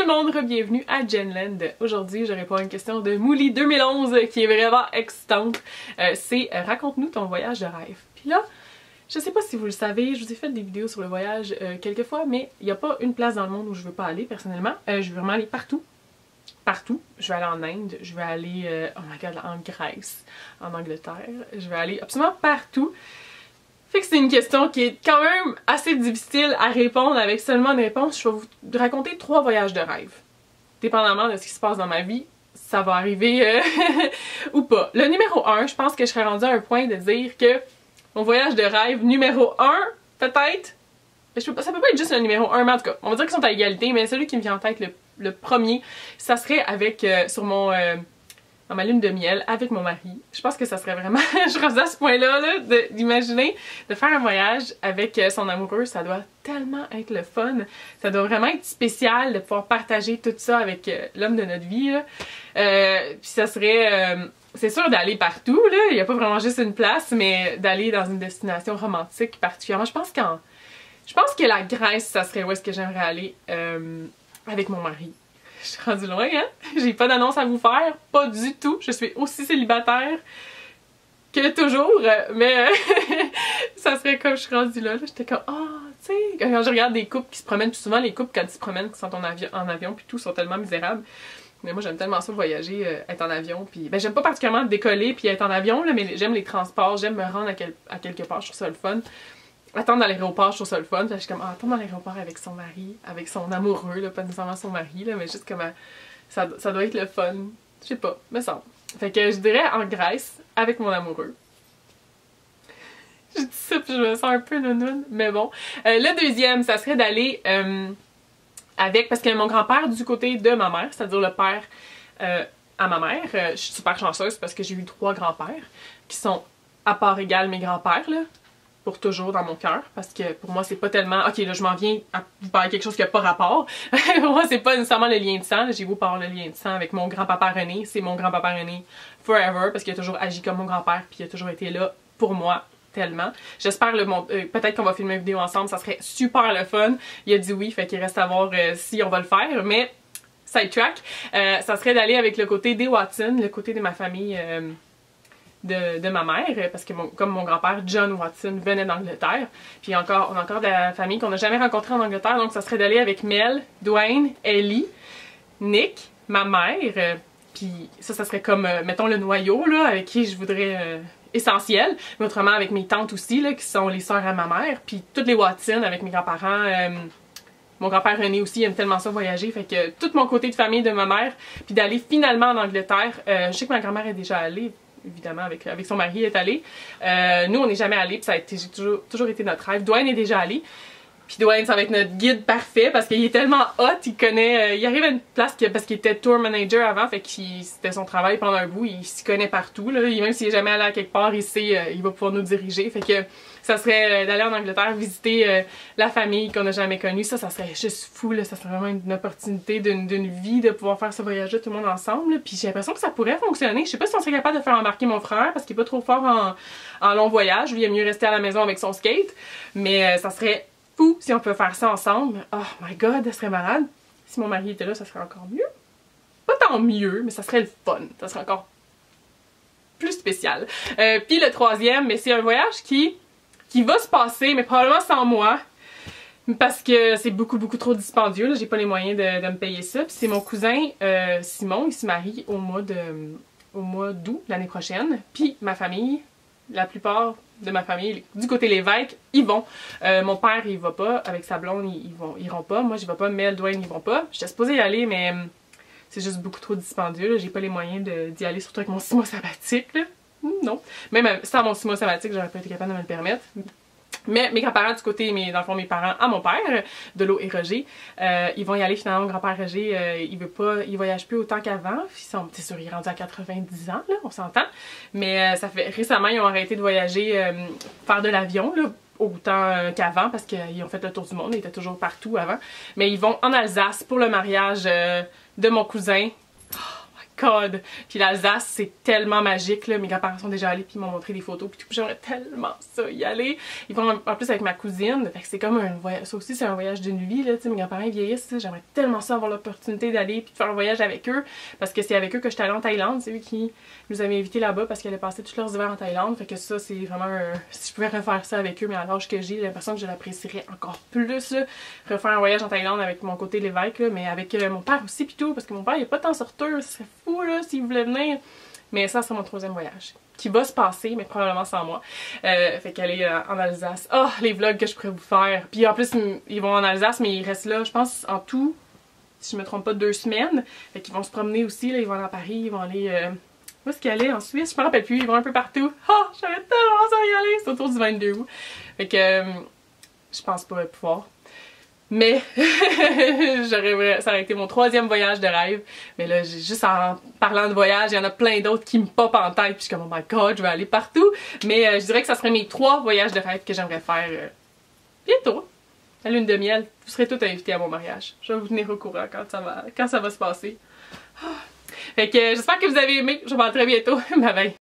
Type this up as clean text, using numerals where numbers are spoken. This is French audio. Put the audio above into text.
le monde, bienvenue à Jenland. Aujourd'hui, je réponds à une question de Mouli 2011 qui est vraiment excitante. C'est raconte-nous ton voyage de rêve. Puis là, je sais pas si vous le savez, je vous ai fait des vidéos sur le voyage quelques fois, mais il n'y a pas une place dans le monde où je veux pas aller personnellement. Je veux vraiment aller partout. Partout. Je vais aller en Inde, je vais aller, oh my god, en Grèce, en Angleterre. Je vais aller absolument partout. Fait que c'est une question qui est quand même assez difficile à répondre avec seulement une réponse. Je vais vous raconter 3 voyages de rêve. Dépendamment de ce qui se passe dans ma vie, ça va arriver ou pas. Le numéro 1, je pense que je serais rendue à un point de dire que mon voyage de rêve numéro 1, peut-être, ça peut pas être juste le numéro 1, mais en tout cas, on va dire qu'ils sont à égalité, mais celui qui me vient en tête le premier, ça serait avec, dans ma lune de miel avec mon mari. Je pense que ça serait vraiment, je suis rendue à ce point-là, d'imaginer de faire un voyage avec son amoureux, ça doit tellement être le fun. Ça doit vraiment être spécial de pouvoir partager tout ça avec l'homme de notre vie. Puis ça serait, c'est sûr d'aller partout, là. Il n'y a pas vraiment juste une place, mais d'aller dans une destination romantique particulièrement. Je pense que la Grèce, ça serait où est-ce que j'aimerais aller avec mon mari. Je suis rendue loin, hein? J'ai pas d'annonce à vous faire, pas du tout. Je suis aussi célibataire que toujours, mais ça serait comme je suis rendue là. J'étais comme, tu sais, quand je regarde des couples qui se promènent, puis souvent les couples quand ils se promènent, qui sont en avion, puis tout, sont tellement misérables. Mais moi j'aime tellement ça voyager, être en avion, puis ben j'aime pas particulièrement décoller puis être en avion, là, mais j'aime les transports, j'aime me rendre à quelque part, je trouve ça le fun. Attendre dans l'aéroport, je trouve ça le fun. Je suis comme, attendre dans l'aéroport avec son mari, avec son amoureux, là, pas nécessairement son mari, là, mais juste comme, ça doit être le fun. Je sais pas, me semble. Fait que je dirais en Grèce, avec mon amoureux. Je dis ça puis je me sens un peu nounoune, mais bon. Le deuxième, ça serait d'aller avec, parce que mon grand-père du côté de ma mère, c'est-à-dire le père à ma mère, je suis super chanceuse parce que j'ai eu 3 grands-pères qui sont à part égale mes grands-pères, là. Pour toujours dans mon cœur, parce que pour moi c'est pas tellement ok là je m'en viens à vous parler de quelque chose qui a pas rapport. Pour moi c'est pas nécessairement le lien de sang, j'ai beau parler le lien de sang avec mon grand-papa René, c'est mon grand-papa René forever parce qu'il a toujours agi comme mon grand-père puis il a toujours été là pour moi tellement. J'espère peut-être qu'on va filmer une vidéo ensemble, ça serait super le fun. Il a dit oui, fait qu'il reste à voir si on va le faire, mais sidetrack, ça serait d'aller avec le côté des Watson, le côté de ma famille de ma mère, parce que comme mon grand-père John Watson venait d'Angleterre, puis on a encore de la famille qu'on n'a jamais rencontrée en Angleterre, donc ça serait d'aller avec Mel, Dwayne, Ellie, Nick, ma mère, puis ça serait comme, mettons le noyau, là, avec qui je voudrais essentiel, mais autrement avec mes tantes aussi, là, qui sont les sœurs à ma mère, puis toutes les Watson avec mes grands-parents, mon grand-père René aussi, il aime tellement ça voyager, fait que tout mon côté de famille de ma mère, puis d'aller finalement en Angleterre, je sais que ma grand-mère est déjà allée, évidemment, avec son mari est allé. Nous, on n'est jamais allés, puis ça a toujours été notre rêve. Dwayne est déjà allé. Puis Dwayne, ça va être notre guide parfait parce qu'il est tellement hot, il connaît... il arrive à une place parce qu'il était tour manager avant, fait que c'était son travail pendant un bout, il s'y connaît partout, là. Même s'il est jamais allé à quelque part, il sait, il va pouvoir nous diriger. Fait que ça serait d'aller en Angleterre visiter la famille qu'on n'a jamais connue. Ça serait juste fou, là. Ça serait vraiment une opportunité d'une vie de pouvoir faire ce voyage-là tout le monde ensemble, là. Puis j'ai l'impression que ça pourrait fonctionner. Je sais pas si on serait capable de faire embarquer mon frère parce qu'il est pas trop fort en long voyage. Lui, il aime mieux rester à la maison avec son skate. Mais ça serait fou si on peut faire ça ensemble. Oh my god, ça serait malade. Si mon mari était là, ça serait encore mieux. Pas tant mieux, mais ça serait le fun. Ça serait encore plus spécial. Puis le troisième, mais c'est un voyage qui va se passer, mais probablement sans moi. Parce que c'est beaucoup trop dispendieux. J'ai pas les moyens de me payer ça. Puis c'est mon cousin Simon, il se marie au mois d'août l'année prochaine. Puis ma famille, la plupart de ma famille, du côté Lévesque, ils vont. Mon père, il va pas. Avec sa blonde, ils iront pas. Moi, j'y vais pas. Mel, Dwayne, ils vont pas. J'étais supposée y aller, mais c'est juste beaucoup trop dispendieux. J'ai pas les moyens d'y aller, surtout avec mon 6 mois sabbatique. Là. Non. Même sans mon 6 mois sabbatique, j'aurais pas été capable de me le permettre. Mais mes grands-parents du côté, dans le fond mes parents à mon père, Delo et Roger, ils vont y aller finalement. Mon grand-père Roger, il voyage plus autant qu'avant. C'est sûr, il est rendu à 90 ans, là, on s'entend. Mais ça fait récemment, ils ont arrêté de voyager, faire de l'avion, là, autant qu'avant, parce qu'ils ont fait le tour du monde, ils étaient toujours partout avant. Mais ils vont en Alsace pour le mariage de mon cousin. Oh my god! Puis l'Alsace, c'est tellement magique, là. Mes grands-parents sont déjà allés, puis ils m'ont montré des photos, puis tout. J'aimerais tellement ça y aller. Ils vont en plus avec ma cousine, fait que c'est comme un voyage. Ça aussi, c'est un voyage d'une vie, là. Tu sais, mes grands-parents ils vieillissent, j'aimerais tellement ça avoir l'opportunité d'aller, puis de faire un voyage avec eux. Parce que c'est avec eux que j'étais allée en Thaïlande. C'est eux qui nous avaient invités là-bas parce qu'ils allaient passer tous leurs hivers en Thaïlande. Fait que ça, c'est vraiment si je pouvais refaire ça avec eux, mais à l'âge que j'ai l'impression que je l'apprécierais encore plus, là. Refaire un voyage en Thaïlande avec mon côté l'évêque, là, mais avec mon père aussi, pis tout, parce que mon père, il est pas tant sorteur, ce serait fou, là, s'il voulait venir. Mais ça, c'est mon 3e voyage, qui va se passer, mais probablement sans moi. Fait qu'aller en Alsace. Oh, les vlogs que je pourrais vous faire. Puis en plus, ils vont en Alsace, mais ils restent là, je pense, en tout, si je me trompe pas, 2 semaines. Fait qu'ils vont se promener aussi, là, ils vont aller à Paris, ils vont aller... Où est-ce qu'ils allaient en Suisse? Je me rappelle plus, ils vont un peu partout. Oh, j'aurais tellement ça y aller! C'est autour du 22 août. Fait que je pense pas pouvoir. Mais ça aurait été mon 3e voyage de rêve. Mais là, juste en parlant de voyage, il y en a plein d'autres qui me popent en tête. Puis je suis comme, oh my god, je vais aller partout. Mais je dirais que ça serait mes 3 voyages de rêve que j'aimerais faire bientôt. À lune de miel. Vous serez tous invités à mon mariage. Je vais vous tenir au courant quand ça va se passer. Fait que j'espère que vous avez aimé. Je vous vois très bientôt. Bye bye.